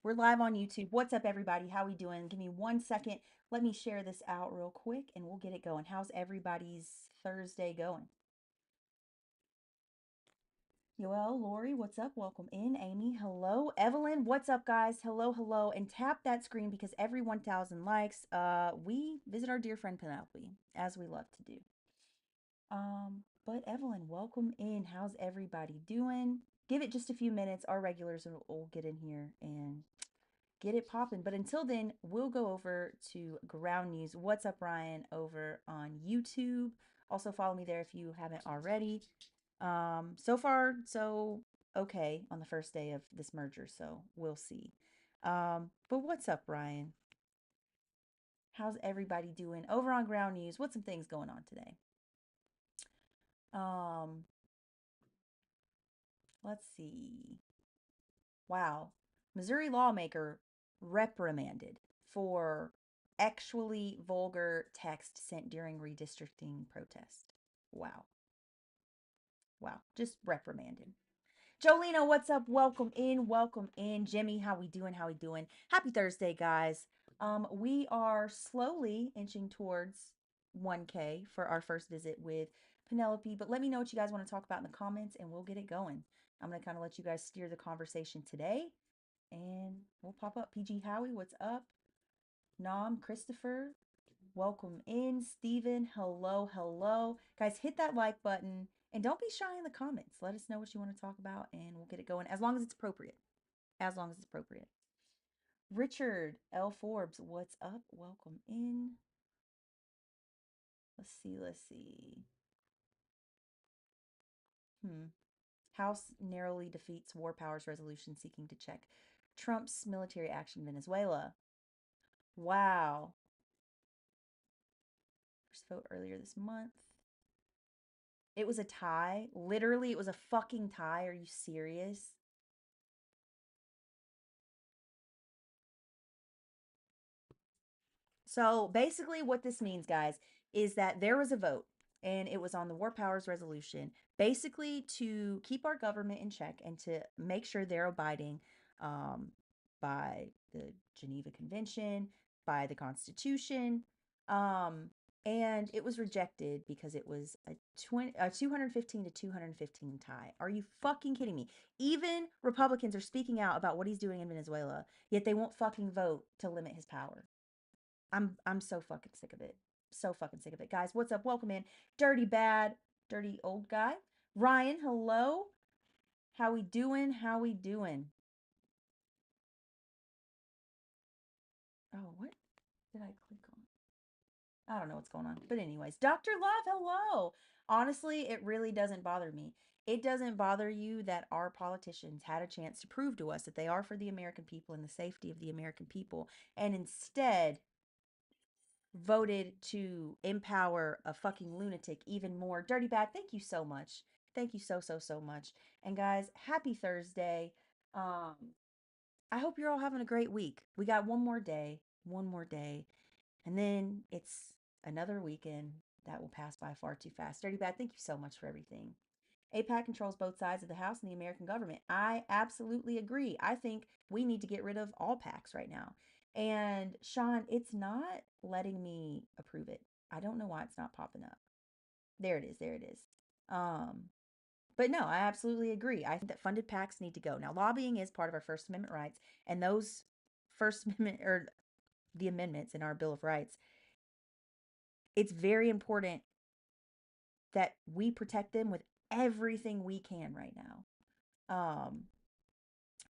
We're live on YouTube. What's up, everybody? How we doing? Give me 1 second. Let me share this out real quick and we'll get it going. How's everybody's Thursday going? Yoel, Lori, what's up? Welcome in. Amy, hello. Evelyn, what's up, guys? Hello, hello. And tap that screen because every 1,000 likes, we visit our dear friend Penelope, as we love to do. But Evelyn, welcome in. How's everybody doing? Give it just a few minutes. Our regulars will get in here and get it popping. But until then, we'll go over to Ground News. What's up, Ryan, over on YouTube? Also, follow me there if you haven't already. So far, so okay on the first day of this merger, so we'll see. But what's up, Ryan? How's everybody doing over on Ground News? What's some things going on today? Um, let's see. Wow. Missouri lawmaker reprimanded for actually vulgar text sent during redistricting protest. Wow. Wow. Just reprimanded. Jolena, what's up? Welcome in. Welcome in. Jimmy, how we doing? How we doing? Happy Thursday, guys. We are slowly inching towards 1K for our first visit with Penelope, but let me know what you guys want to talk about in the comments and we'll get it going. I'm going to kind of let you guys steer the conversation today and we'll pop up. PG Howie, what's up? Nam, Christopher, welcome in. Steven, hello, hello. Guys, hit that like button and don't be shy in the comments. Let us know what you want to talk about and we'll get it going as long as it's appropriate. As long as it's appropriate. Richard L. Forbes, what's up? Welcome in. Let's see, let's see. House narrowly defeats war powers resolution seeking to check Trump's military action in Venezuela. Wow. First vote earlier this month. It was a tie. Literally, it was a fucking tie. Are you serious? So basically, what this means, guys, is that there was a vote and it was on the War Powers Resolution, basically to keep our government in check and to make sure they're abiding um, by the Geneva Convention, by the Constitution. Um, and it was rejected because it was a 215 to 215 tie. Are you fucking kidding me? Even Republicans are speaking out about what he's doing in Venezuela, yet they won't fucking vote to limit his power. I'm so fucking sick of it. So fucking sick of it. Guys, what's up? Welcome in. Dirty bad, dirty old guy. Ryan, hello. How we doing? How we doing? Oh, what did I click on? I don't know what's going on. But anyways, Dr. Love, hello. Honestly, it really doesn't bother me. It doesn't bother you that our politicians had a chance to prove to us that they are for the American people and the safety of the American people, and instead voted to empower a fucking lunatic even more. Dirty Bad, thank you so much. Thank you so, so, so much. And guys, happy Thursday. Um, I hope you're all having a great week. We got one more day, and then it's another weekend that will pass by far too fast. Dirty Bad, thank you so much for everything. APAC controls both sides of the House and the American government. I absolutely agree. I think we need to get rid of all PACs right now. And Sean, it's not letting me approve it. I don't know why it's not popping up. There it is. There it is. Um, but no, I absolutely agree. I think that funded PACs need to go. Now, lobbying is part of our First Amendment rights, and those First Amendment or the amendments in our Bill of Rights, it's very important that we protect them with everything we can right now.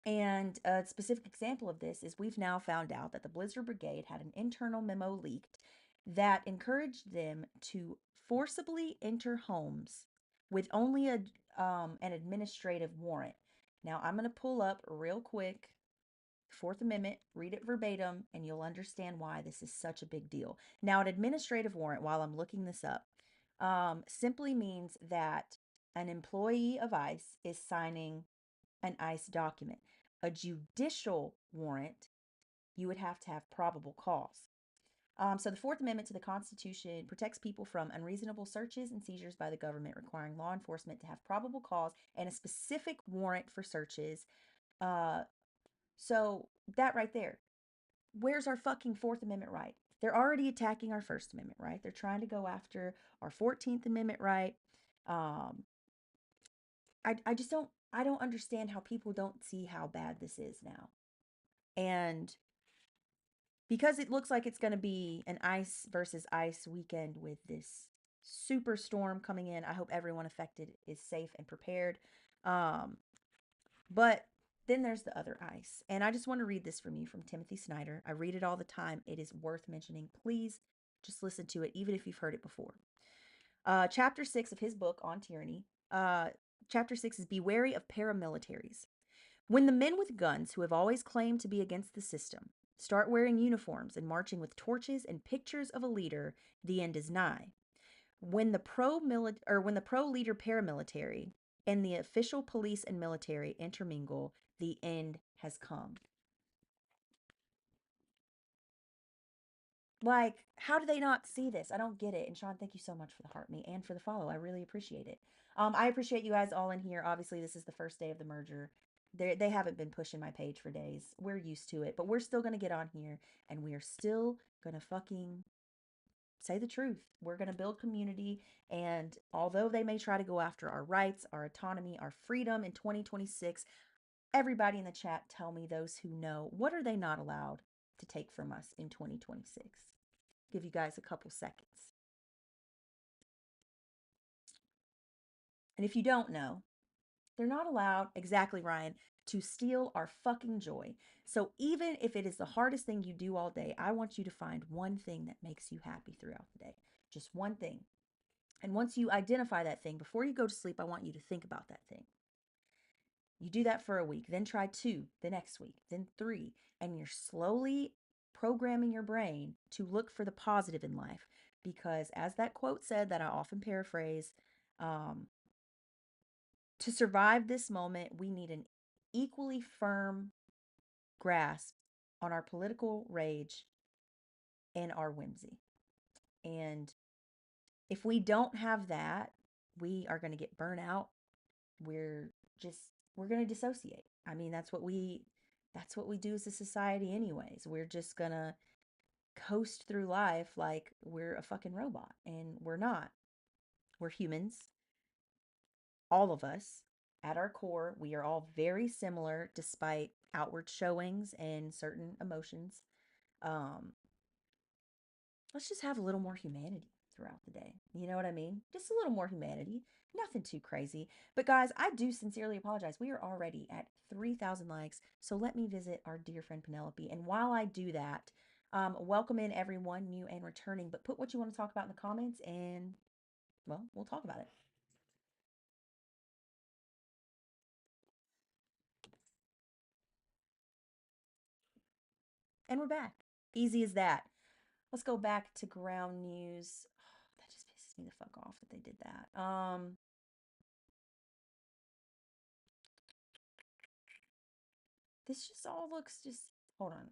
And a specific example of this is we've now found out that the Blizzard Brigade had an internal memo leaked that encouraged them to forcibly enter homes with only an administrative warrant. Now, I'm going to pull up real quick Fourth Amendment, read it verbatim, and you'll understand why this is such a big deal. Now, an administrative warrant, while I'm looking this up, simply means that an employee of ICE is signing an ICE document. A judicial warrant, you would have to have probable cause. So the Fourth Amendment to the Constitution protects people from unreasonable searches and seizures by the government, requiring law enforcement to have probable cause and a specific warrant for searches. Uh, so That right there. Where's our fucking Fourth Amendment right? They're already attacking our First Amendment right. They're trying to go after our 14th Amendment right. Um, I just don't understand how people don't see how bad this is now. And because it looks like it's going to be an ice versus ice weekend with this super storm coming in, I hope everyone affected is safe and prepared. Um, but then there's the other ice. And I just want to read this from you from Timothy Snyder. I read it all the time. It is worth mentioning. Please just listen to it, even if you've heard it before. Chapter 6 of his book on tyranny. Chapter 6 is Be Wary of Paramilitaries. When the men with guns who have always claimed to be against the system start wearing uniforms and marching with torches and pictures of a leader, the end is nigh. When the pro leader paramilitary and the official police and military intermingle, the end has come. Like, how do they not see this? I don't get it. And Sean, thank you so much for the heart me and for the follow. I really appreciate it. I appreciate you guys all in here. Obviously, this is the first day of the merger. They haven't been pushing my page for days. We're used to it, but we're still gonna get on here and we are still gonna fucking say the truth. We're gonna build community, and although they may try to go after our rights, our autonomy, our freedom in 2026, everybody in the chat tell me, those who know, what are they not allowed to take from us in 2026? Give you guys a couple seconds. And if you don't know, they're not allowed, exactly, Ryan, to steal our fucking joy. So even if it is the hardest thing you do all day, I want you to find one thing that makes you happy throughout the day. Just one thing. And once you identify that thing, before you go to sleep, I want you to think about that thing. You do that for a week, then try 2 the next week, then 3, and you're slowly programming your brain to look for the positive in life. Because as that quote said, that I often paraphrase, um, to survive this moment, we need an equally firm grasp on our political rage and our whimsy. And if we don't have that, we are going to get burnt out. We're just we're going to dissociate. I mean, that's what we do as a society anyways. We're just going to coast through life like we're a fucking robot, and we're not. We're humans, all of us. At our core, we are all very similar despite outward showings and certain emotions. Um, let's just have a little more humanity throughout the day. You know what I mean? Just a little more humanity. Nothing too crazy. But guys, I do sincerely apologize. We are already at 3,000 likes. So let me visit our dear friend Penelope. And while I do that, welcome in everyone, new and returning. But put what you want to talk about in the comments, and well, we'll talk about it. And we're back. Easy as that. Let's go back to ground news. Oh, that just pisses me the fuck off that they did that. This just all looks just. Hold on.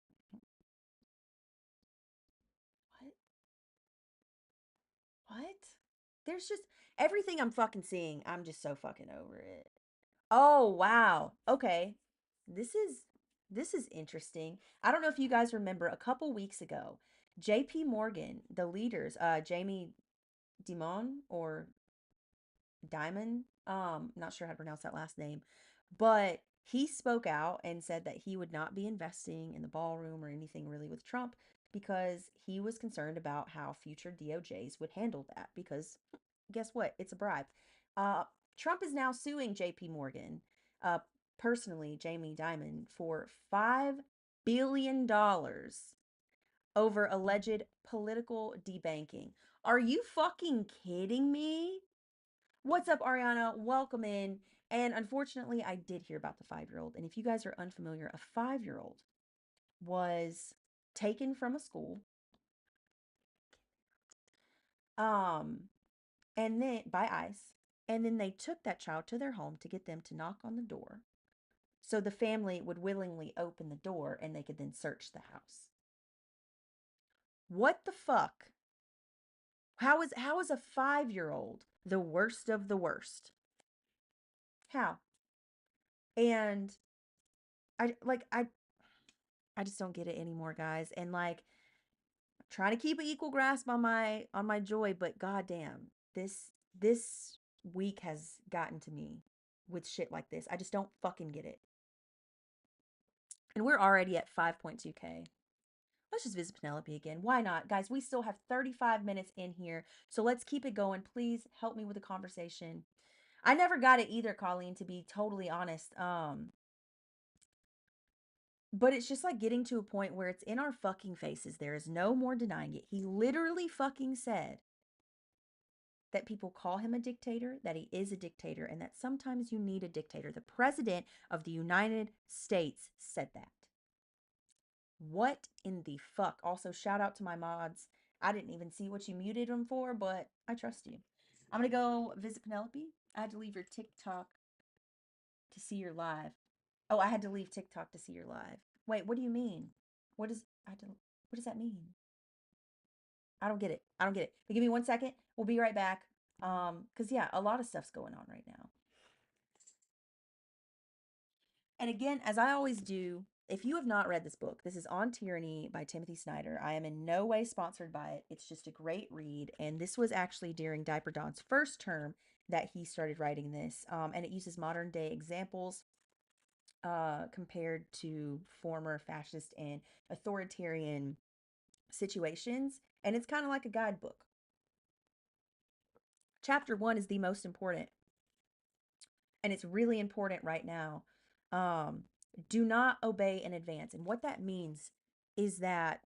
What? What? There's just everything I'm fucking seeing. I'm just so fucking over it. Oh, wow. Okay. This is this is interesting. I don't know if you guys remember a couple weeks ago, JP Morgan, the leaders, Jamie Dimon or Diamond, not sure how to pronounce that last name, but he spoke out and said that he would not be investing in the ballroom or anything really with Trump because he was concerned about how future DOJs would handle that because guess what? It's a bribe. Uh, Trump is now suing JP Morgan, uh, personally, Jamie Dimon, for $5 billion over alleged political debanking. Are you fucking kidding me? What's up, Ariana? Welcome in. And unfortunately, I did hear about the 5-year old. And if you guys are unfamiliar, a 5-year old was taken from a school, um, and then by ICE, and then they took that child to their home to get them to knock on the door, so the family would willingly open the door and they could then search the house. What the fuck? How is a 5-year old the worst of the worst? How? And I like I I just don't get it anymore, guys. And like, I'm trying to keep an equal grasp on my joy, but goddamn, this week has gotten to me with shit like this. I just don't fucking get it. And we're already at 5.2K. Let's just visit Penelope again. Why not? Guys, we still have 35 minutes in here. So let's keep it going. Please help me with the conversation. I never got it either, Colleen, to be totally honest. But it's just like getting to a point where it's in our fucking faces. There is no more denying it. He literally fucking said that people call him a dictator, that he is a dictator, and that sometimes you need a dictator. The president of the United States said that. What in the fuck? Also, shout out to my mods. I didn't even see what you muted them for, but I trust you. I'm gonna go visit Penelope. I had to leave your TikTok to see your live. Oh, I had to leave TikTok to see your live. Wait, what do you mean? What is I don't what does that mean? I don't get it. I don't get it. But give me 1 second. We'll be right back. Because yeah, a lot of stuff's going on right now. And again, as I always do, if you have not read this book, this is On Tyranny by Timothy Snyder. I am in no way sponsored by it. It's just a great read. And this was actually during Diaper Don's first term that he started writing this. And it uses modern day examples compared to former fascist and authoritarian situations. And it's kind of like a guidebook. Chapter 1 is the most important, and it's really important right now. Um, do not obey in advance. And what that means is that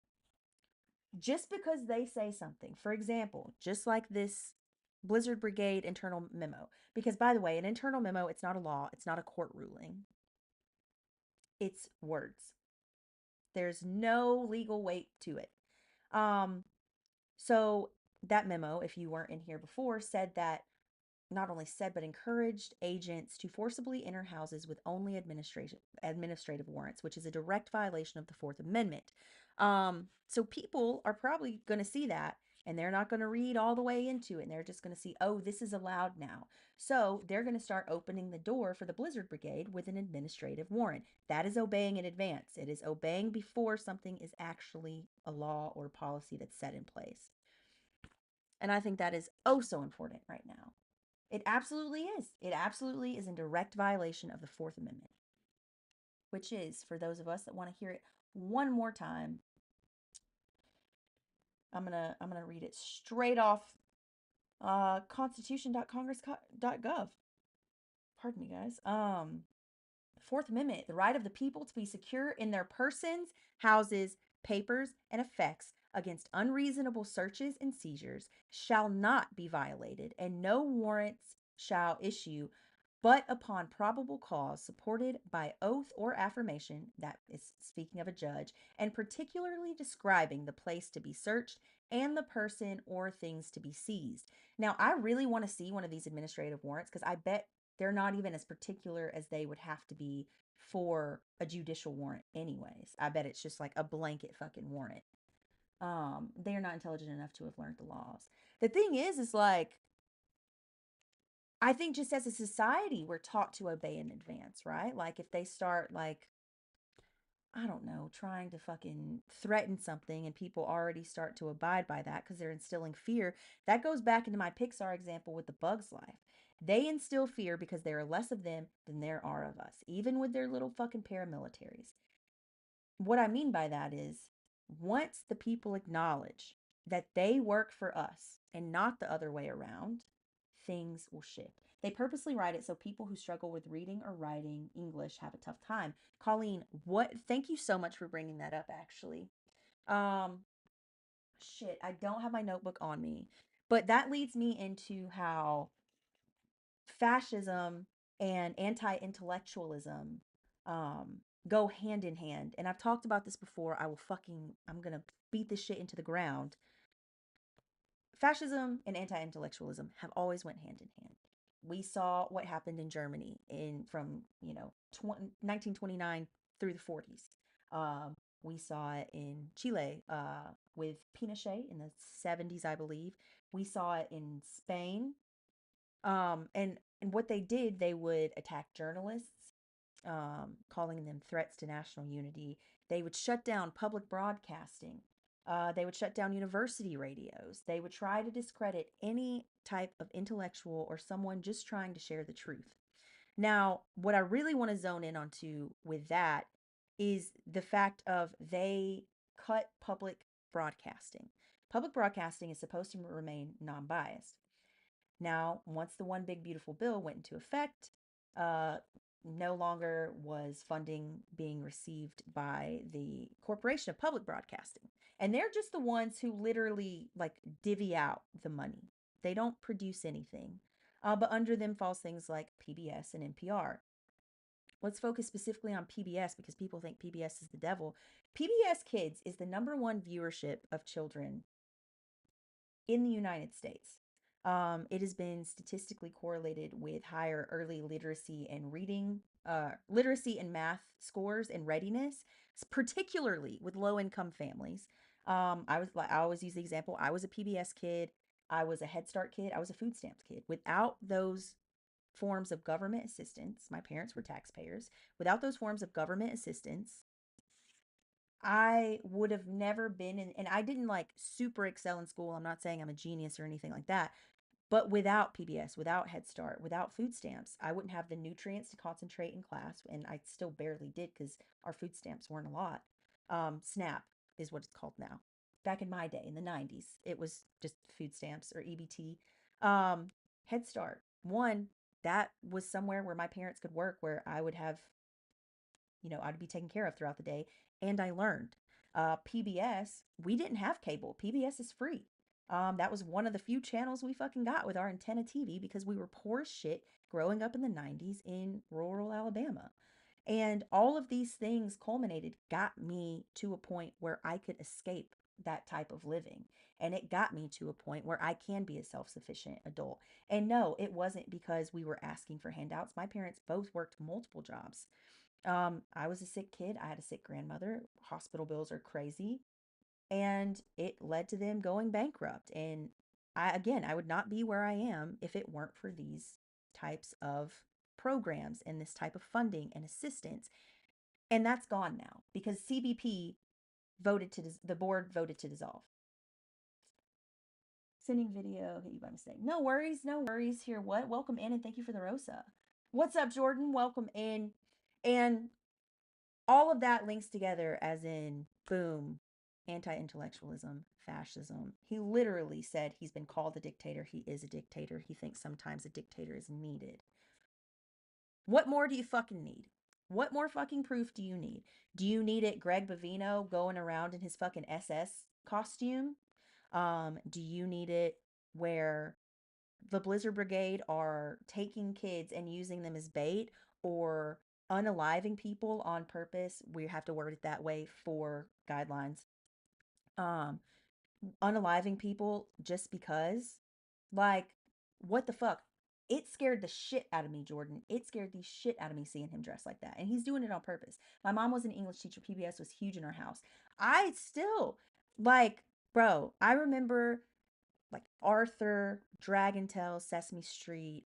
just because they say something, for example, just like this Blizzard Brigade internal memo, because by the way, an internal memo, it's not a law, it's not a court ruling, it's words. There's no legal weight to it. Um, so that memo, if you weren't in here before, said that not only said but encouraged agents to forcibly enter houses with only administrative warrants, which is a direct violation of the Fourth Amendment. So people are probably going to see that, and they're not going to read all the way into it, and they're just going to see, oh, this is allowed now. So they're going to start opening the door for the Blizzard Brigade with an administrative warrant. That is obeying in advance. It is obeying before something is actually a law or policy that's set in place. And I think that is oh so important right now. It absolutely is. It absolutely is in direct violation of the Fourth Amendment, which is, for those of us that want to hear it one more time, I'm gonna read it straight off constitution.congress.gov. Pardon me, guys. Fourth Amendment, the right of the people to be secure in their persons, houses, papers, and effects against unreasonable searches and seizures shall not be violated, and no warrants shall issue but upon probable cause supported by oath or affirmation, that is speaking of a judge, and particularly describing the place to be searched and the person or things to be seized. Now, I really want to see one of these administrative warrants because I bet they're not even as particular as they would have to be for a judicial warrant anyways. I bet it's just like a blanket fucking warrant. They are not intelligent enough to have learned the laws. The thing is like, I think just as a society, we're taught to obey in advance, right? Like if they start like, I don't know, trying to fucking threaten something and people already start to abide by that because they're instilling fear. That goes back into my Pixar example with the Bugs Life. They instill fear because there are less of them than there are of us, even with their little fucking paramilitaries. What I mean by that is once the people acknowledge that they work for us and not the other way around, things will shift. They purposely write it so people who struggle with reading or writing English have a tough time. Colleen, what? Thank you so much for bringing that up, actually. Um, shit, I don't have my notebook on me, but that leads me into how fascism and anti-intellectualism um go hand in hand. And I've talked about this before. I'm gonna beat this shit into the ground. Fascism and anti-intellectualism have always went hand in hand. We saw what happened in Germany in from 1929 through the 40s. We saw it in Chile with Pinochet in the 70s, I believe. We saw it in Spain. And what they did, they would attack journalists, calling them threats to national unity. They would shut down public broadcasting. They would shut down university radios. They would try to discredit any type of intellectual or someone just trying to share the truth. Now, what I really want to zone in onto with that is the fact of they cut public broadcasting. Public broadcasting is supposed to remain non-biased. Now, once the One Big Beautiful Bill went into effect, uh, no longer was funding being received by the Corporation of Public Broadcasting. And they're just the ones who literally like divvy out the money. They don't produce anything. But under them falls things like PBS and NPR. Let's focus specifically on PBS because people think PBS is the devil. PBS Kids is the number one viewership of children in the United States. It has been statistically correlated with higher early literacy and reading, literacy and math scores and readiness, particularly with low income families. I always use the example. I was a PBS kid. I was a Head Start kid. I was a food stamps kid. Without those forms of government assistance, my parents were taxpayers. Without those forms of government assistance, I would have never been in, and I didn't like super excel in school. I'm not saying I'm a genius or anything like that. But without PBS, without Head Start, without food stamps, I wouldn't have the nutrients to concentrate in class. And I still barely did because our food stamps weren't a lot. SNAP is what it's called now. Back in my day, in the 90s, it was just food stamps or EBT. Head Start, one, that was somewhere where my parents could work, where I would have, I'd be taken care of throughout the day. And I learned. PBS, we didn't have cable. PBS is free. That was one of the few channels we fucking got with our antenna TV because we were poor as shit growing up in the 90s in rural Alabama. And all of these things culminated, got me to a point where I could escape that type of living. And it got me to a point where I can be a self sufficient adult. And no, it wasn't because we were asking for handouts. My parents both worked multiple jobs. I was a sick kid. I had a sick grandmother. Hospital bills are crazy. And it led to them going bankrupt. And I would not be where I am if it weren't for these types of programs and this type of funding and assistance. And that's gone now because CBP the board voted to dissolve. Sending video hit you by mistake. No worries, no worries here. What? Welcome in and thank you for the Rosa. What's up, Jordan? Welcome in. And all of that links together as in boom, anti-intellectualism, fascism. He literally said he's been called a dictator. He is a dictator. He thinks sometimes a dictator is needed. What more do you fucking need? What more fucking proof do you need? Do you need it Greg Bavino going around in his fucking SS costume? Do you need it where the Blizzard Brigade are taking kids and using them as bait or unaliving people on purpose? We have to word it that way for guidelines. Um, Unaliving people just because, like, what the fuck? It scared the shit out of me, Jordan. It scared the shit out of me seeing him dressed like that. And he's doing it on purpose. My mom was an English teacher. PBS was huge in our house. I still, like, bro, I remember like Arthur, Dragon Tales, Sesame Street.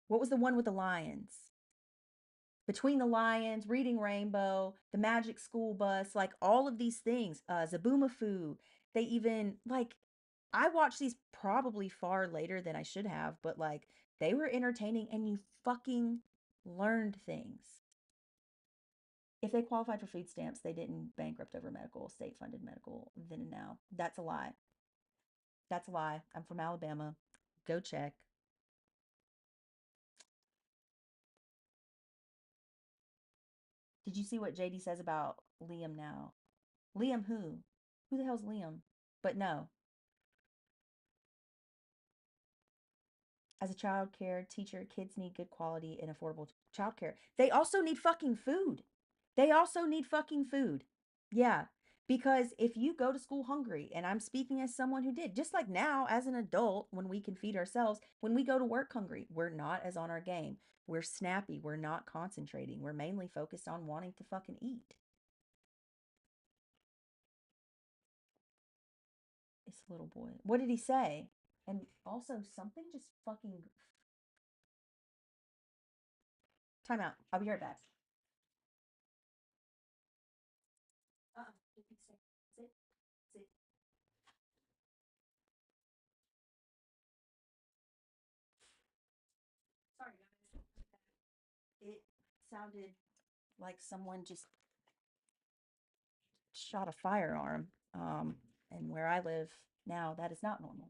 What was the one with the lions? Between the Lions, Reading Rainbow, The Magic School Bus, like all of these things. Zaboomafoo. They even like I watched these probably far later than I should have, but like they were entertaining and you fucking learned things. If they qualified for food stamps, they didn't bankrupt over medical, state funded medical then and now. That's a lie. That's a lie. I'm from Alabama. Go check. Did you see what JD says about Liam now? Liam who? Who the hell's Liam? But no, as a child care teacher, kids need good quality and affordable child care. They also need fucking food. They also need fucking food. Yeah. Because if you go to school hungry, and I'm speaking as someone who did, just like now as an adult, when we can feed ourselves, when we go to work hungry, we're not as on our game. We're snappy. We're not concentrating. We're mainly focused on wanting to fucking eat. It's a little boy. What did he say? And also, something just fucking. Time out. I'll be right back. sounded like someone just shot a firearm. And where I live now, that is not normal.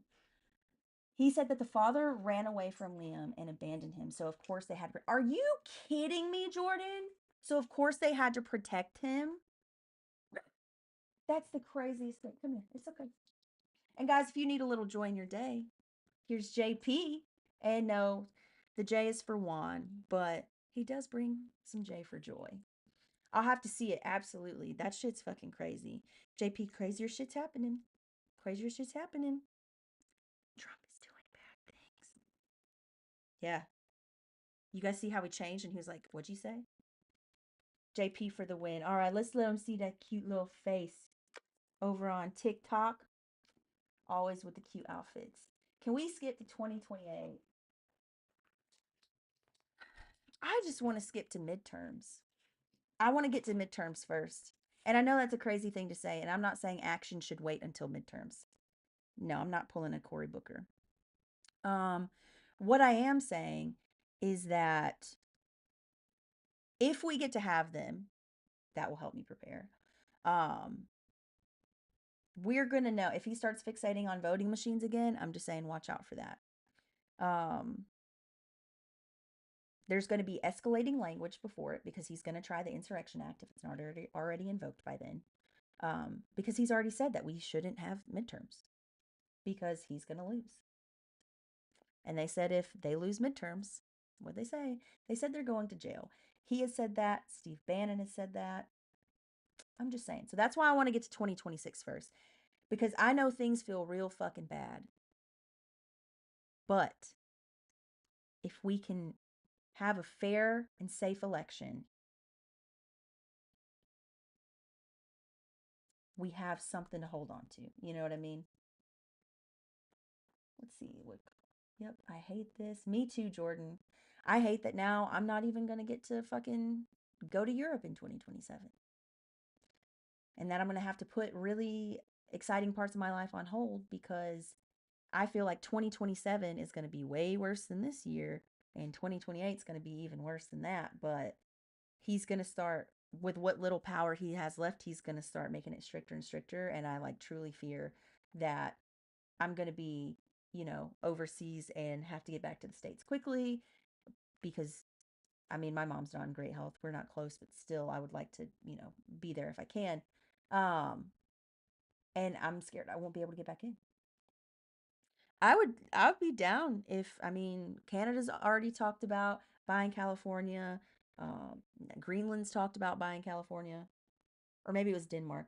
He said that the father ran away from Liam and abandoned him. So, of course, they had. Are you kidding me, Jordan? So, of course, they had to protect him. That's the craziest thing. Come here. It's okay. And, guys, if you need a little joy in your day, here's JP. And no, the J is for Juan, but he does bring some J for joy. I'll have to see it. Absolutely. That shit's fucking crazy. JP, crazier shit's happening. Crazier shit's happening. Trump is doing bad things. Yeah. You guys see how he changed and he was like, what'd you say? JP for the win. All right, let's let him see that cute little face over on TikTok. Always with the cute outfits. Can we skip to 2028? I just want to skip to midterms. I want to get to midterms first. And I know that's a crazy thing to say, and I'm not saying action should wait until midterms. No, I'm not pulling a Cory Booker. What I am saying is that if we get to have them, that will help me prepare. We're going to know if he starts fixating on voting machines again. I'm just saying, watch out for that. There's going to be escalating language before it because he's going to try the Insurrection Act if it's not already invoked by then. Because he's already said that we shouldn't have midterms because he's going to lose. And they said if they lose midterms, what'd they say? They said they're going to jail. He has said that. Steve Bannon has said that. I'm just saying. So that's why I want to get to 2026 first. Because I know things feel real fucking bad. But if we can have a fair and safe election, we have something to hold on to. You know what I mean? Let's see. Yep, I hate this. Me too, Jordan. I hate that now I'm not even going to get to fucking go to Europe in 2027. And that I'm going to have to put really exciting parts of my life on hold because I feel like 2027 is going to be way worse than this year. And 2028 is going to be even worse than that. But he's going to start with what little power he has left. He's going to start making it stricter and stricter. And I like truly fear that I'm going to be, overseas and have to get back to the States quickly because I mean, my mom's not in great health. We're not close, but still I would like to, be there if I can. Um, and I'm scared I won't be able to get back in. I would be down if, I mean, Canada's already talked about buying California. Um, Greenland's talked about buying California, or maybe it was Denmark.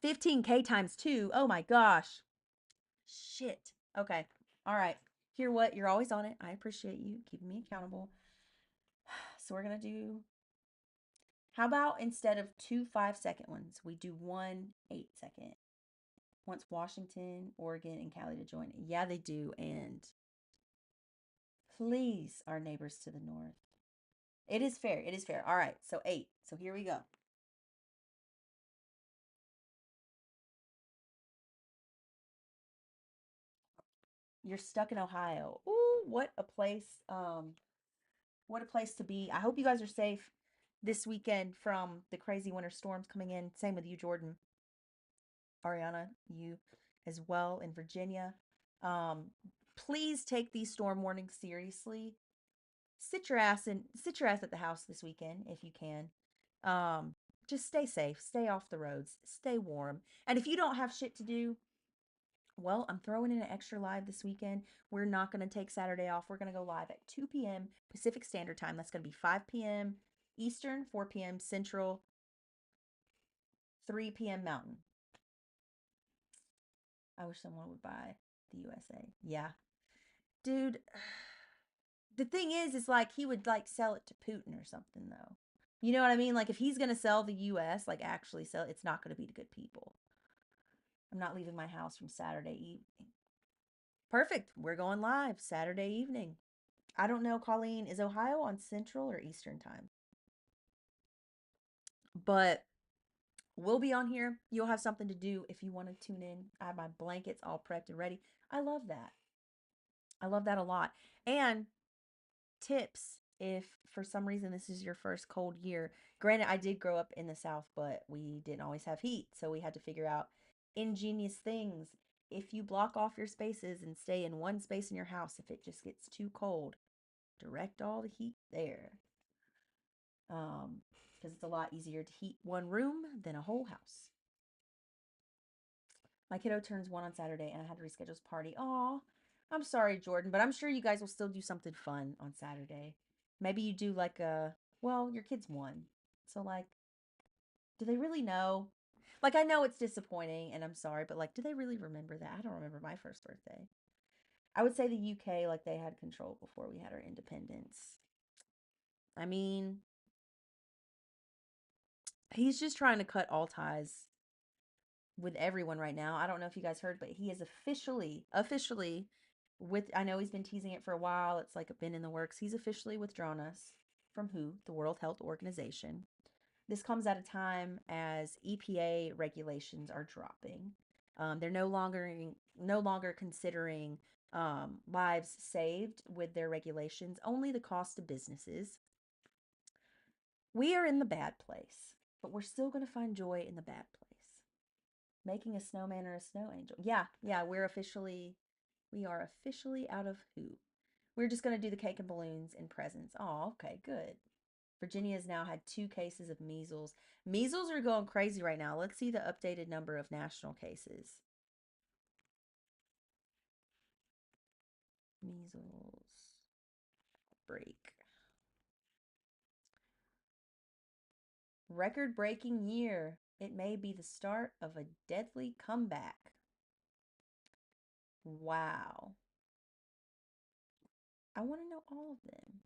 15K times 2. Oh my gosh. Shit. Okay. All right. Hear what? You're always on it. I appreciate you keeping me accountable. So we're going to do, how about instead of 2 5-second ones, we do 1 8-second? Wants Washington, Oregon, and Cali to join. Yeah, they do. And please, our neighbors to the north. It is fair. It is fair. All right. So 8. So here we go. You're stuck in Ohio. Ooh, what a place. What a place to be. I hope you guys are safe this weekend from the crazy winter storms coming in. Same with you, Jordan. Ariana, you as well in Virginia. Um, please take these storm warnings seriously. Sit your ass at the house this weekend if you can. Just stay safe, stay off the roads, stay warm. And if you don't have shit to do, well, I'm throwing in an extra live this weekend. We're not going to take Saturday off. We're going to go live at 2 p.m. Pacific Standard Time. That's going to be 5 p.m. Eastern, 4 p.m. Central, 3 p.m. Mountain. I wish someone would buy the USA. Yeah. Dude, the thing is like he would like sell it to Putin or something though. You know what I mean? Like if he's going to sell the US, like actually sell, it's not going to be to good people. I'm not leaving my house from Saturday evening. Perfect. We're going live Saturday evening. I don't know, Colleen, is Ohio on Central or Eastern time? But we'll be on here. You'll have something to do if you want to tune in. I have my blankets all prepped and ready. I love that. I love that a lot. And tips if for some reason this is your first cold year, granted, I did grow up in the South, but we didn't always have heat. So we had to figure out ingenious things. If you block off your spaces and stay in one space in your house, if it just gets too cold, direct all the heat there. Because it's a lot easier to heat one room than a whole house. My kiddo turns 1 on Saturday and I had to reschedule his party. Aw, I'm sorry, Jordan, but I'm sure you guys will still do something fun on Saturday. Maybe you do like well, your kid's 1. So, like, do they really know? Like, I know it's disappointing and I'm sorry, but like, do they really remember that? I don't remember my first birthday. I would say the UK, like, they had control before we had our independence. I mean, he's just trying to cut all ties with everyone right now. I don't know if you guys heard, but he is officially with, I know he's been teasing it for a while. It's like been in the works. He's officially withdrawn us from WHO, the World Health Organization. This comes at a time as EPA regulations are dropping. They're no longer considering lives saved with their regulations, only the cost of businesses. We are in the bad place, but we're still going to find joy in the bad place. Making a snowman or a snow angel. Yeah, we are officially out of who. We're just going to do the cake and balloons and presents. Oh, okay, good. Virginia has now had 2 cases of measles. Measles are going crazy right now. Let's see the updated number of national cases. Measles break. Record breaking year. It may be the start of a deadly comeback. Wow. I want to know all of them.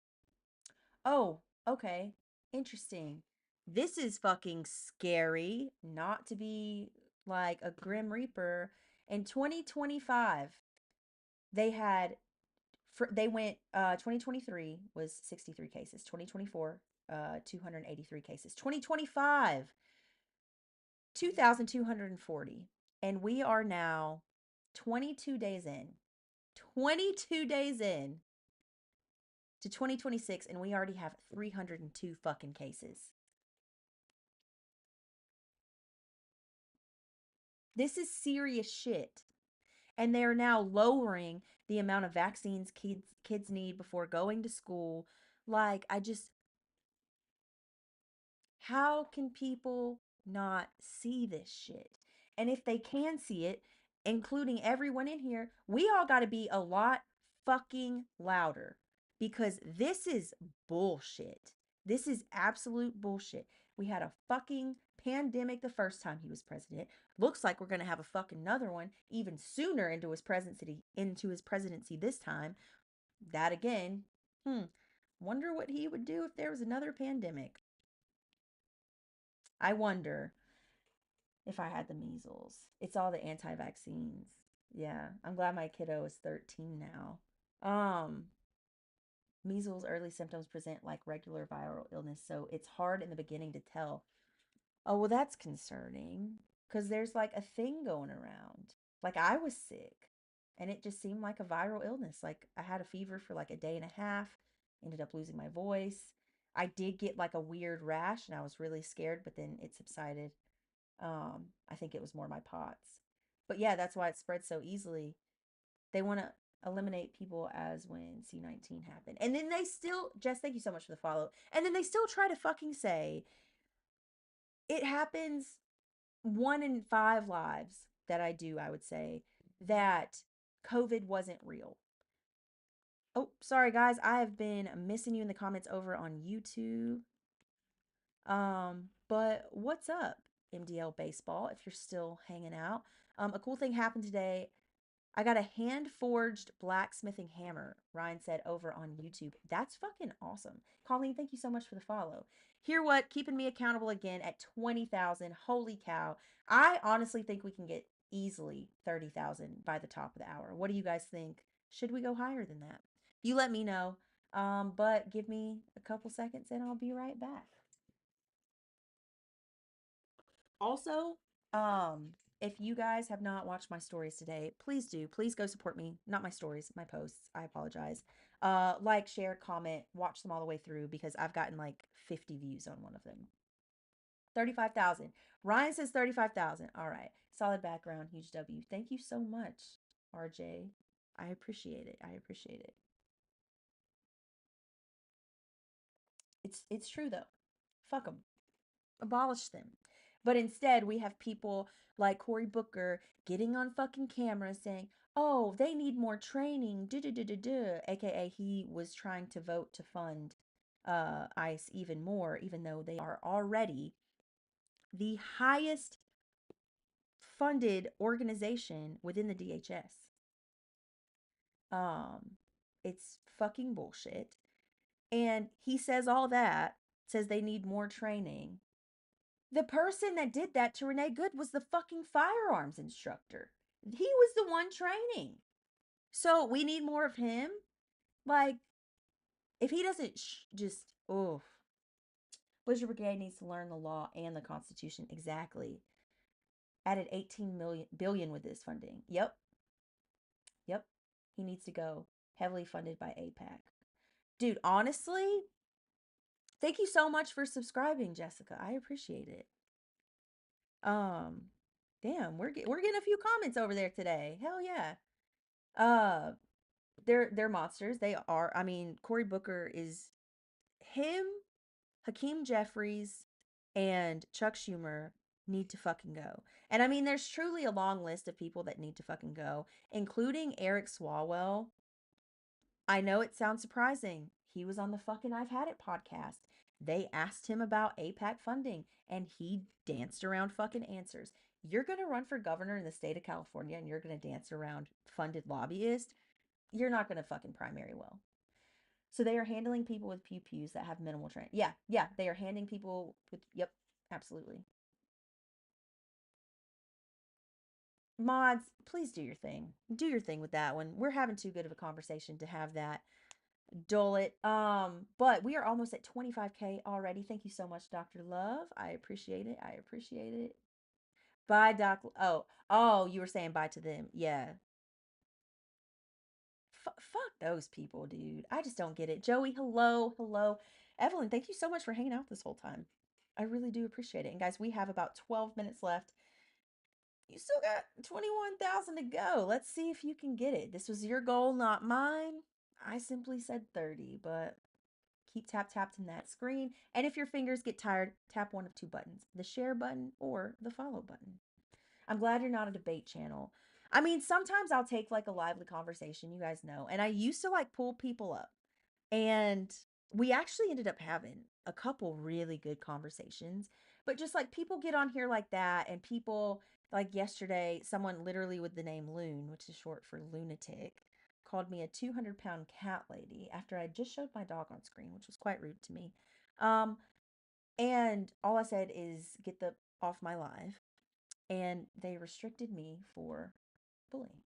Oh, okay. Interesting. This is fucking scary. Not to be like a Grim Reaper. In 2025, they had they went 2023 was 63 cases, 2024 283 cases, 2025 2240, and we are now 22 days in. 22 days in to 2026 and we already have 302 fucking cases. This is serious shit. And they're now lowering the amount of vaccines kids need before going to school. Like, I just, how can people not see this shit? And if they can see it, including everyone in here, we all got to be a lot fucking louder because this is bullshit. This is absolute bullshit. We had a fucking pandemic the first time he was president. Looks like we're going to have a fucking another one even sooner into his presidency this time. That again, wonder what he would do if there was another pandemic. I wonder if I had the measles. It's all the anti-vaccines. Yeah, I'm glad my kiddo is 13 now. Um, Measles early symptoms present like regular viral illness, so it's hard in the beginning to tell. Oh, well, that's concerning because there's like a thing going around. Like I was sick and it just seemed like a viral illness. Like I had a fever for like a day and a half, ended up losing my voice. I did get like a weird rash and I was really scared, but then it subsided. I think it was more my POTS. But yeah, that's why it spreads so easily. They want to eliminate people as when C-19 happened. And then they still, Jess, thank you so much for the follow. And then they still try to fucking say it happens 1 in 5 lives that I do, I would say, that COVID wasn't real. Oh, sorry guys, I have been missing you in the comments over on YouTube. But what's up, MDL Baseball, if you're still hanging out? A cool thing happened today. I got a hand-forged blacksmithing hammer, Ryan said over on YouTube. That's fucking awesome. Colleen, thank you so much for the follow. Hear what? Keeping me accountable again at 20,000. Holy cow. I honestly think we can get easily 30,000 by the top of the hour. What do you guys think? Should we go higher than that? You let me know. But give me a couple seconds and I'll be right back. Also, if you guys have not watched my stories today, please do. Please go support me. Not my stories, my posts. I apologize. Like, share, comment, watch them all the way through because I've gotten like 50 views on one of them. 35,000. Ryan says 35,000. All right. Solid background, huge W. Thank you so much, RJ. I appreciate it. I appreciate it. It's true though. Fuck them. Abolish them. But instead, we have people like Cory Booker getting on fucking camera saying, "Oh, they need more training." Duh, duh, duh, duh, duh. AKA, he was trying to vote to fund ICE even more, even though they are already the highest funded organization within the DHS. Um, it's fucking bullshit. And he says all that, says they need more training. The person that did that to Renee Good was the fucking firearms instructor. He was the one training. So we need more of him. Like, if he doesn't just, oh, Blizzard Brigade needs to learn the law and the Constitution exactly. Added 18 billion with this funding. Yep. Yep. He needs to go. Heavily funded by APAC. Dude, honestly, thank you so much for subscribing, Jessica. I appreciate it. Um, damn, we're getting a few comments over there today. Hell yeah. Uh, they're monsters. They are. I mean, Cory Booker is him, Hakeem Jeffries, and Chuck Schumer need to fucking go. And I mean, there's truly a long list of people that need to fucking go, including Eric Swalwell. I know it sounds surprising. He was on the fucking I've Had It podcast. They asked him about APAC funding and he danced around fucking answers. You're going to run for governor in the state of California and you're going to dance around funded lobbyists. You're not going to fucking primary well. So they are handling people with pew pews that have minimal training. Yeah, yeah, they are handing people with, yep, absolutely. Mods, please do your thing. Do your thing with that one. We're having too good of a conversation to have that dull it. But we are almost at 25K already. Thank you so much, Dr. Love. I appreciate it. I appreciate it. Bye, Doc. Oh, you were saying bye to them. Yeah. Fuck those people, dude. I just don't get it. Joey, hello, hello. Evelyn, thank you so much for hanging out this whole time. I really do appreciate it. And guys, we have about 12 minutes left. You still got 21,000 to go. Let's see if you can get it. This was your goal, not mine. I simply said 30, but keep tapping that screen. And if your fingers get tired, tap one of two buttons, the share button or the follow button. I'm glad you're not a debate channel. I mean, sometimes I'll take like a lively conversation, you guys know, and I used to like pull people up. And we actually ended up having a couple really good conversations. But just like people get on here like that, and people like yesterday, someone literally with the name Loon, which is short for lunatic, called me a 200-pound cat lady after I just showed my dog on screen, which was quite rude to me. Um, and all I said is get the off my live, and they restricted me for bullying.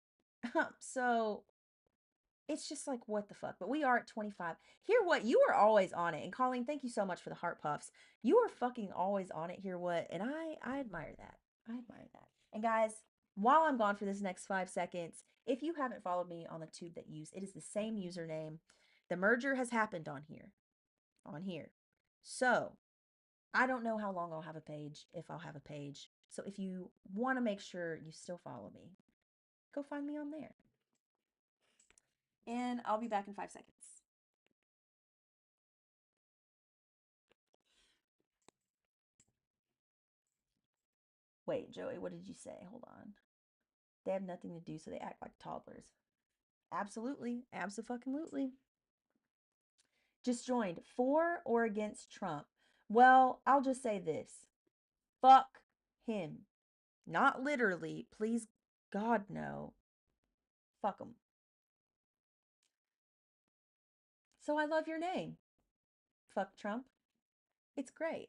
So it's just like, what the fuck? But we are at 25. Hear what? You are always on it. And Colleen, thank you so much for the heart puffs. You are fucking always on it. Hear what? And I admire that. I admire that. And guys, while I'm gone for this next 5 seconds, if you haven't followed me on the tube that you use, it is the same username. The merger has happened on here. On here. So I don't know how long I'll have a page, if I'll have a page. So if you want to make sure you still follow me, go find me on there. And I'll be back in 5 seconds. Wait, Joey, what did you say? Hold on. They have nothing to do, so they act like toddlers. Absolutely. Absolutely. Just joined. For or against Trump? Well, I'll just say this. Fuck him. Not literally. Please, God, no. Fuck him. So I love your name. Fuck Trump. It's great.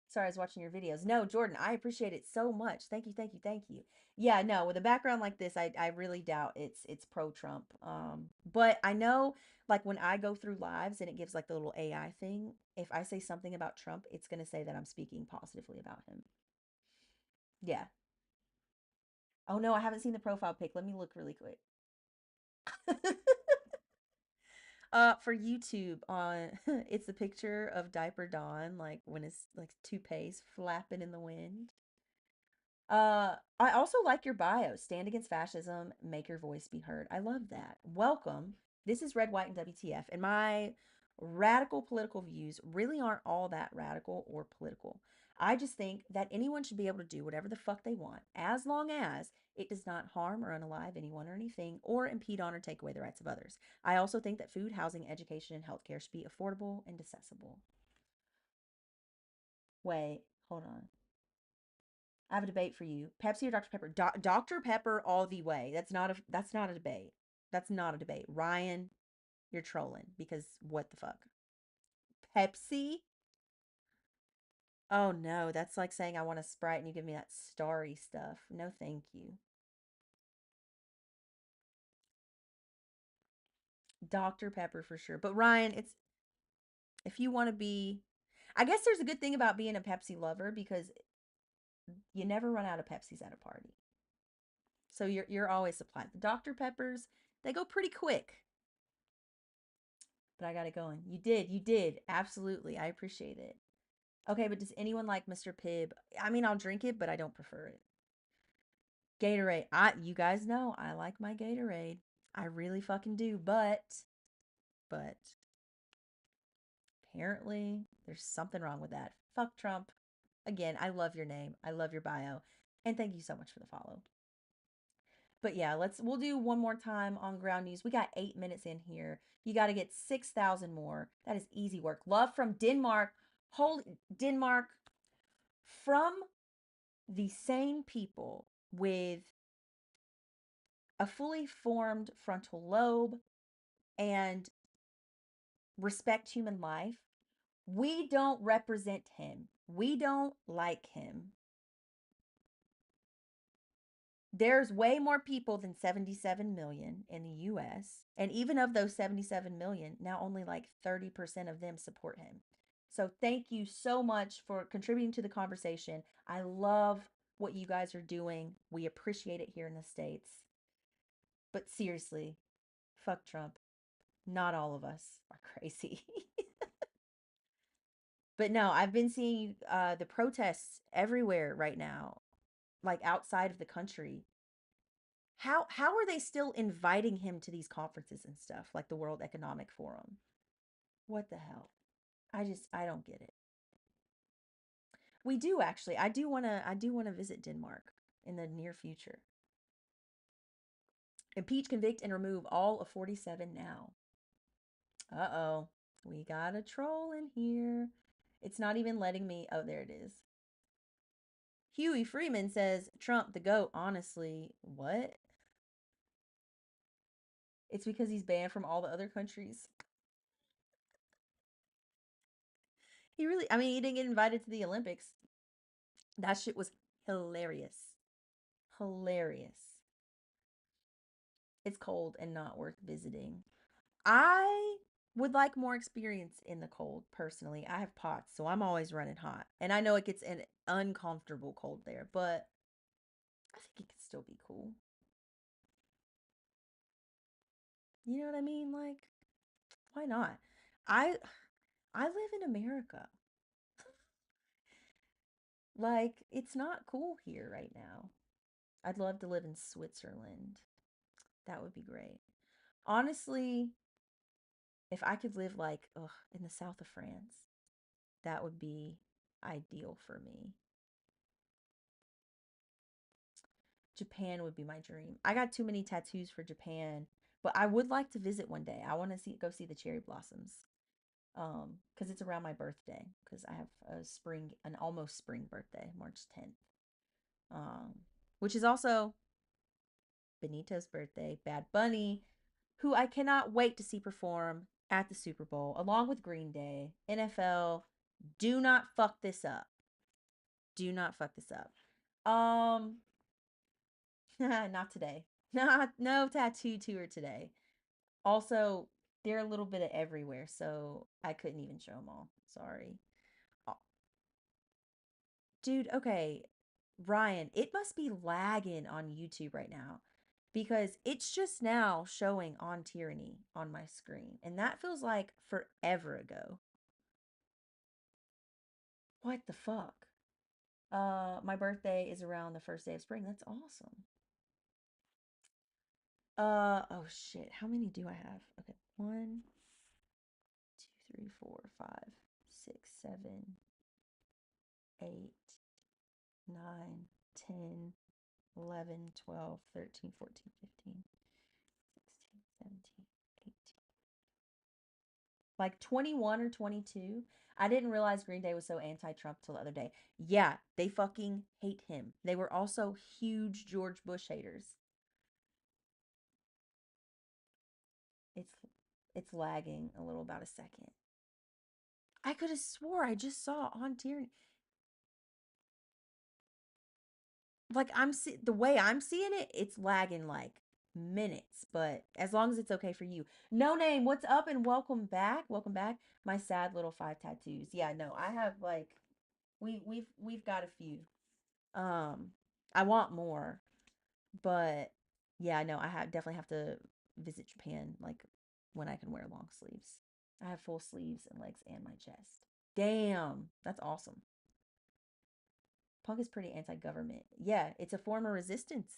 Sorry, I was watching your videos. No, Jordan, I appreciate it so much. Thank you, thank you, thank you. Yeah, no, with a background like this, I really doubt it's pro Trump. But I know like when I go through lives and it gives like the little AI thing, if I say something about Trump, it's gonna say that I'm speaking positively about him. Yeah. Oh no, I haven't seen the profile pic. Let me look really quick. For YouTube on it's a picture of Diaper Dawn, like when it's like toupees flapping in the wind. I also like your bio. Stand against fascism, make your voice be heard. I love that. Welcome. This is Red, White, and WTF. And my radical political views really aren't all that radical or political. I just think that anyone should be able to do whatever the fuck they want, as long as it does not harm or unalive anyone or anything, or impede on or take away the rights of others. I also think that food, housing, education, and healthcare should be affordable and accessible. Wait, hold on. I have a debate for you. Pepsi or Dr. Pepper? Dr. Pepper all the way. That's not a debate. That's not a debate. Ryan, you're trolling because what the fuck? Pepsi? Oh no, that's like saying I want a Sprite and you give me that starry stuff. No, thank you. Dr. Pepper for sure. But Ryan, it's if you want to be I guess there's a good thing about being a Pepsi lover because you never run out of Pepsis at a party. So you're always supplied. The Dr. Peppers, they go pretty quick. But I got it going. You did. Absolutely. I appreciate it. Okay, but does anyone like Mr. Pibb? I mean, I'll drink it, but I don't prefer it. Gatorade. You guys know I like my Gatorade. I really fucking do, but apparently there's something wrong with that. Fuck Trump. Again, I love your name. I love your bio. And thank you so much for the follow. But yeah, we'll do one more time on ground news. We got 8 minutes in here. You got to get 6,000 more. That is easy work. Love from Denmark. Holy Denmark, from the same people with a fully formed frontal lobe and respect human life. We don't represent him. We don't like him. There's way more people than 77 million in the US. And even of those 77 million, now only like 30% of them support him. So thank you so much for contributing to the conversation. I love what you guys are doing. We appreciate it here in the States. But seriously, fuck Trump. Not all of us are crazy. But no, I've been seeing the protests everywhere right now, like outside of the country. How are they still inviting him to these conferences and stuff, like the World Economic Forum? What the hell? I don't get it. We do actually. I do want to visit Denmark in the near future. Impeach, convict, and remove all of 47 now. Uh-oh. We got a troll in here. It's not even letting me. Oh, there it is. Huey Freeman says, Trump the GOAT. Honestly, what? It's because he's banned from all the other countries. He really, I mean, he didn't get invited to the Olympics. That shit was hilarious. Hilarious. It's cold and not worth visiting. I would like more experience in the cold personally. I have POTS, so I'm always running hot. And I know it gets an uncomfortable cold there, but I think it could still be cool. You know what I mean? Like, why not? I I live in America. Like, it's not cool here right now. I'd love to live in Switzerland. That would be great. Honestly, if I could live like in the south of France, that would be ideal for me. Japan would be my dream. I got too many tattoos for Japan, but I would like to visit one day. I want to see the cherry blossoms. Because it's around my birthday. Because I have an almost spring birthday, March 10th. Um, which is also Benito's birthday, Bad Bunny, who I cannot wait to see perform at the Super Bowl, along with Green Day. NFL, do not fuck this up. Do not fuck this up. Um, not today. Not no tattoo tour today. Also, they're a little bit of everywhere, so I couldn't even show them all. Sorry. Oh, dude, okay. Ryan, it must be lagging on YouTube right now because it's just now showing on Tyranny on my screen. And that feels like forever ago. What the fuck? My birthday is around the first day of spring. That's awesome. Oh shit. How many do I have? Okay. 1, 2, 3, 4, 5, 6, 7, 8, 9, 10, 11, 12, 13, 14, 15, 16, 17, 18. Like 21 or 22. I didn't realize Green Day was so anti-Trump till the other day. Yeah, they fucking hate him. They were also huge George Bush haters. It's it's lagging a little, about a second. I could have swore I just saw on Tyranny. Like the way I'm seeing it, it's lagging like minutes, but as long as it's okay for you. No name, what's up and welcome back. Welcome back. My sad little 5 tattoos. Yeah, no, I have like we've got a few. Um I want more, but yeah, no, definitely have to visit Japan like when I can wear long sleeves. I have full sleeves and legs and my chest. Damn, that's awesome. Punk is pretty anti-government. Yeah, it's a form of resistance.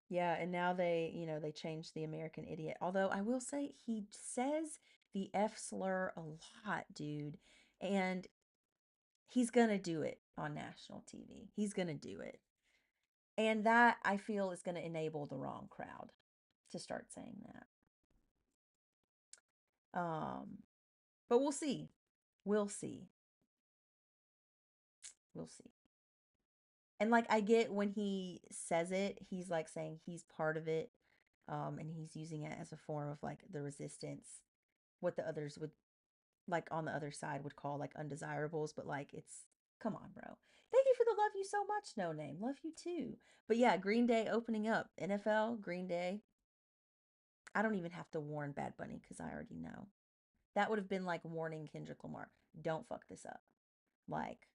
Yeah, and now they changed the American idiot. Although I will say he says the F slur a lot, dude. And he's gonna do it on national TV. He's gonna do it. And that I feel is gonna enable the wrong crowd to start saying that. But we'll see. We'll see. We'll see. And like I get when he says it, he's like saying he's part of it. And he's using it as a form of like the resistance, what the others would like on the other side would call like undesirables, but like it's come on, bro. Thank you for the love you so much, no name. Love you too. But yeah, Green Day opening up. NFL, Green Day. I don't even have to warn Bad Bunny because I already know. That would have been like warning Kendrick Lamar. Don't fuck this up. Like,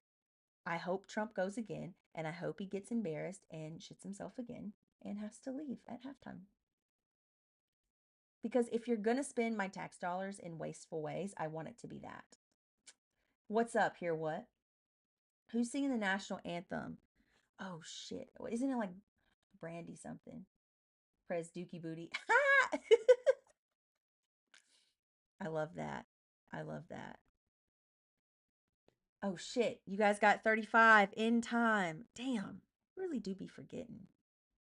I hope Trump goes again, and I hope he gets embarrassed and shits himself again and has to leave at halftime. Because if you're gonna spend my tax dollars in wasteful ways, I want it to be that. What's up here? What? Who's singing the national anthem? Oh shit. Isn't it like Brandy something? Prez Dookie Booty. I love that. I love that. Oh shit. You guys got 35 in time. Damn. I really do be forgetting.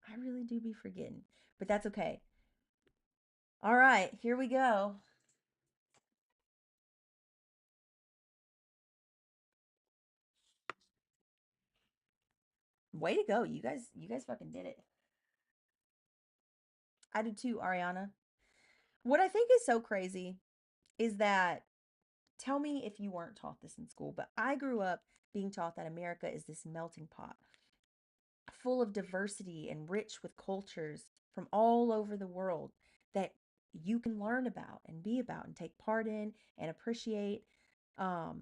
I really do be forgetting. But that's okay. All right, here we go. Way to go. You guys fucking did it. I do too, Ariana. What I think is so crazy is that, tell me if you weren't taught this in school, but I grew up being taught that America is this melting pot full of diversity and rich with cultures from all over the world that you can learn about and be about and take part in and appreciate. Um,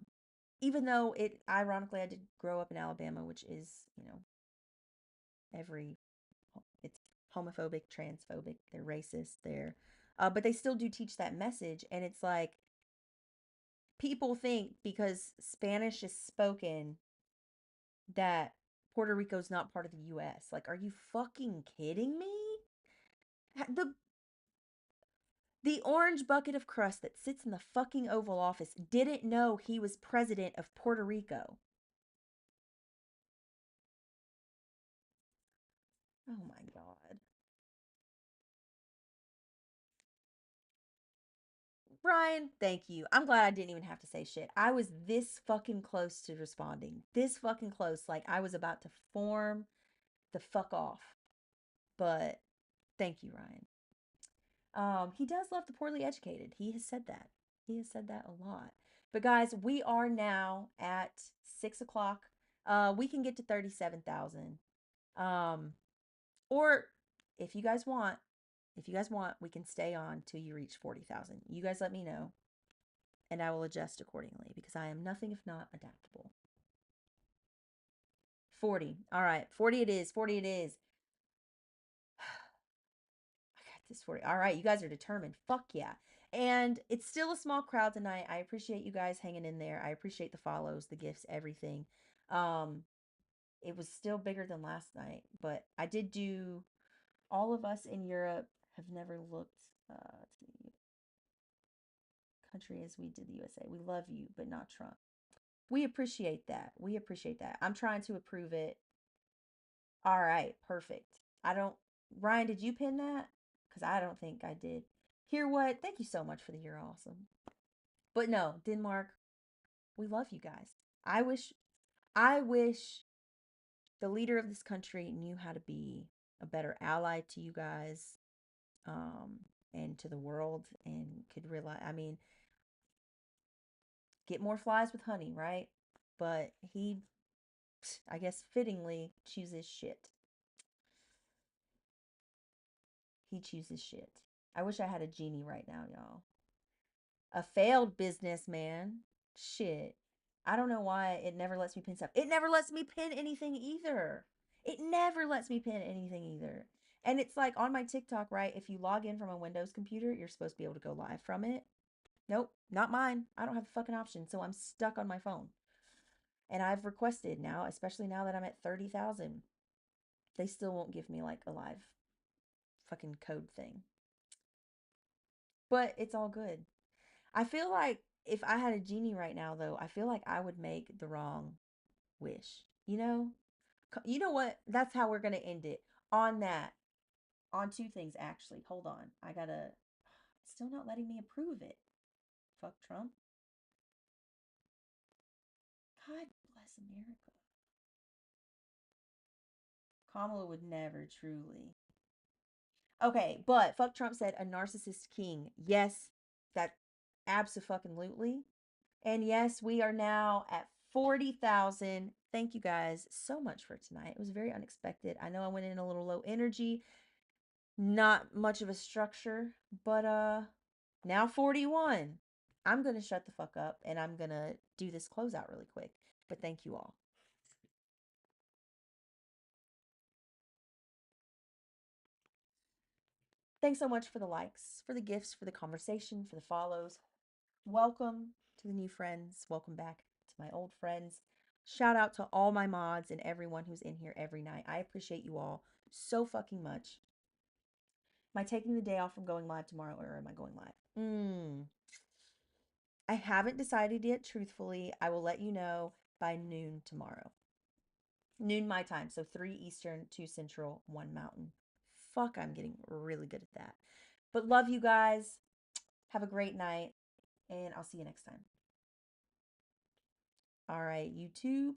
Even though it ironically I did grow up in Alabama, which is, every it's homophobic, transphobic, they're racist, but they still do teach that message. And it's like people think because Spanish is spoken that Puerto Rico's not part of the US. Like, are you fucking kidding me? The orange bucket of crust that sits in the fucking Oval Office didn't know he was president of Puerto Rico. Oh my God. Brian, thank you. I'm glad I didn't even have to say shit. I was this fucking close to responding. This fucking close. Like I was about to form the fuck off. But thank you, Ryan. He does love the poorly educated. He has said that. He has said that a lot. But guys, we are now at 6 o'clock. We can get to 37,000. Um, or if you guys want, we can stay on till you reach 40,000. You guys let me know and I will adjust accordingly because I am nothing if not adaptable. 40. All right. 40 it is. 40 it is. I got this 40. All right. You guys are determined. Fuck yeah. And it's still a small crowd tonight. I appreciate you guys hanging in there. I appreciate the follows, the gifts, everything. Um, it was still bigger than last night, but I did do all of us in Europe have never looked to the country as we did the USA. We love you, but not Trump. We appreciate that. We appreciate that. I'm trying to approve it. All right, perfect. I don't, Ryan, did you pin that? Because I don't think I did. Hear what? Thank you so much for the You're Awesome. But no, Denmark, we love you guys. I wish the leader of this country knew how to be a better ally to you guys, um, and to the world, and could realize, I mean, get more flies with honey, right? But he, I guess, fittingly chooses shit. He chooses shit. I wish I had a genie right now, y'all. A failed businessman. Shit. I don't know why it never lets me pin stuff. It never lets me pin anything either. It never lets me pin anything either. And it's like on my TikTok, right? If you log in from a Windows computer, you're supposed to be able to go live from it. Nope, not mine. I don't have the fucking option. So I'm stuck on my phone. And I've requested now, especially now that I'm at 30,000, they still won't give me like a live fucking code thing. But it's all good. I feel like if I had a genie right now, though, I feel like I would make the wrong wish. You know? You know what? That's how we're going to end it. On that. On two things, actually. Hold on. I gotta. It's still not letting me approve it. Fuck Trump. God bless America. Kamala would never truly. Okay, but fuck Trump said a narcissist king. Yes, that abso-fucking-lutely. And yes, we are now at 40,000. Thank you guys so much for tonight. It was very unexpected. I know I went in a little low energy, not much of a structure, but now 41. I'm going to shut the fuck up and I'm going to do this closeout really quick. But thank you all. Thanks so much for the likes, for the gifts, for the conversation, for the follows. Welcome to the new friends. Welcome back to my old friends. Shout out to all my mods and everyone who's in here every night. I appreciate you all so fucking much. Am I taking the day off from going live tomorrow or am I going live? I haven't decided yet, truthfully. I will let you know by noon tomorrow. Noon my time, so 3 Eastern, 2 Central, 1 Mountain. Fuck, I'm getting really good at that. But love you guys. Have a great night, and I'll see you next time. All right, YouTube.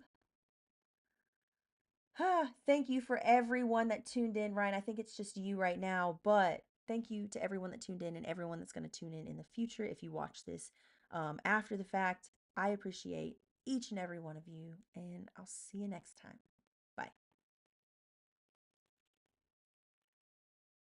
Thank you for everyone that tuned in, Ryan. I think it's just you right now, but thank you to everyone that tuned in and everyone that's going to tune in the future if you watch this after the fact. I appreciate each and every one of you, and I'll see you next time.